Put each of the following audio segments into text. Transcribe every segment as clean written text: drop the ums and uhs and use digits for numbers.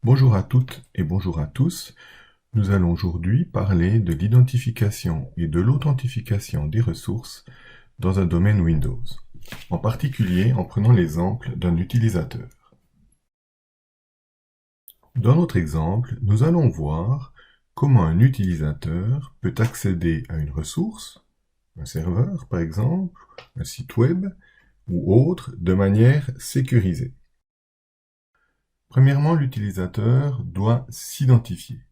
Bonjour à toutes et bonjour à tous. Nous allons aujourd'hui parler de l'identification et de l'authentification des ressources dans un domaine Windows, en particulier en prenant l'exemple d'un utilisateur. Dans notre exemple, nous allons voir comment un utilisateur peut accéder à une ressource, un serveur par exemple, un site web ou autre, de manière sécurisée. Premièrement, l'utilisateur doit s'identifier.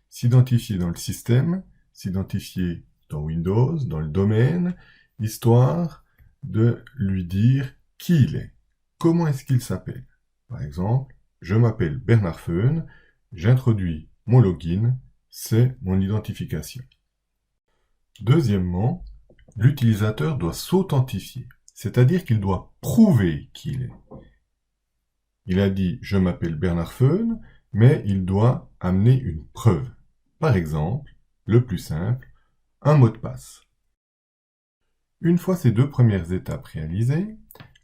S'identifier dans le système, s'identifier dans Windows, dans le domaine, histoire de lui dire qui il est, comment est-ce qu'il s'appelle. Par exemple, je m'appelle Bernard Feun, j'introduis mon login, c'est mon identification. Deuxièmement, l'utilisateur doit s'authentifier, c'est-à-dire qu'il doit prouver qui il est. Il a dit « je m'appelle Bernard Feun », mais il doit amener une preuve. Par exemple, le plus simple, un mot de passe. Une fois ces deux premières étapes réalisées,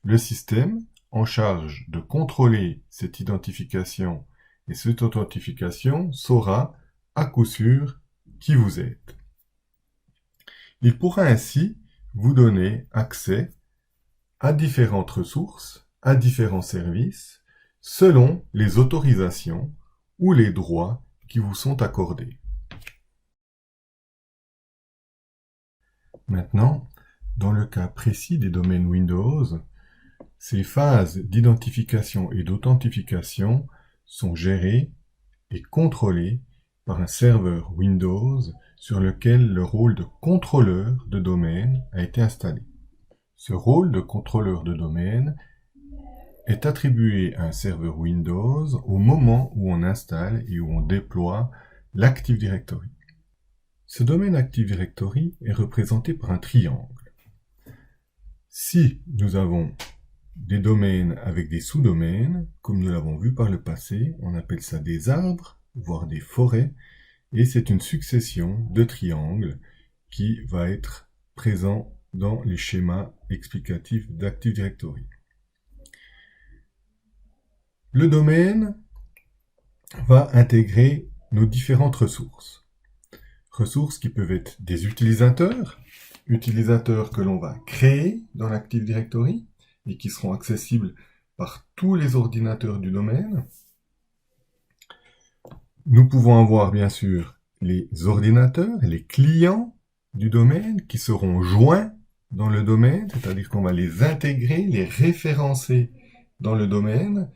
le système, en charge de contrôler cette identification et cette authentification, saura à coup sûr qui vous êtes. Il pourra ainsi vous donner accès à différentes ressources, à différents services, selon les autorisations ou les droits qui vous sont accordés. Maintenant, dans le cas précis des domaines Windows, ces phases d'identification et d'authentification sont gérées et contrôlées par un serveur Windows sur lequel le rôle de contrôleur de domaine a été installé. Ce rôle de contrôleur de domaine est attribué à un serveur Windows au moment où on installe et où on déploie l'Active Directory. Ce domaine Active Directory est représenté par un triangle. Si nous avons des domaines avec des sous-domaines, comme nous l'avons vu par le passé, on appelle ça des arbres, voire des forêts, et c'est une succession de triangles qui va être présent dans les schémas explicatifs d'Active Directory. Le domaine va intégrer nos différentes ressources. Ressources qui peuvent être des utilisateurs que l'on va créer dans l'Active Directory et qui seront accessibles par tous les ordinateurs du domaine. Nous pouvons avoir bien sûr les ordinateurs, les clients du domaine qui seront joints dans le domaine, c'est-à-dire qu'on va les intégrer, les référencer dans le domaine.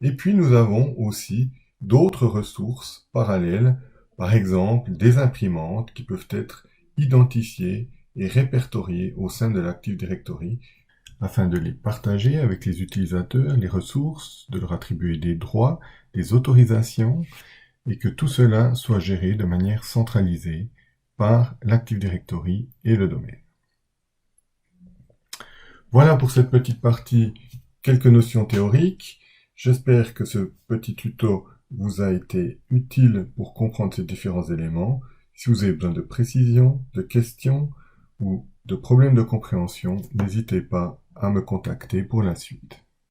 Et puis nous avons aussi d'autres ressources parallèles, par exemple des imprimantes qui peuvent être identifiées et répertoriées au sein de l'Active Directory afin de les partager avec les utilisateurs, les ressources, de leur attribuer des droits, des autorisations, et que tout cela soit géré de manière centralisée par l'Active Directory et le domaine. Voilà pour cette petite partie, quelques notions théoriques. J'espère que ce petit tuto vous a été utile pour comprendre ces différents éléments. Si vous avez besoin de précisions, de questions ou de problèmes de compréhension, n'hésitez pas à me contacter pour la suite.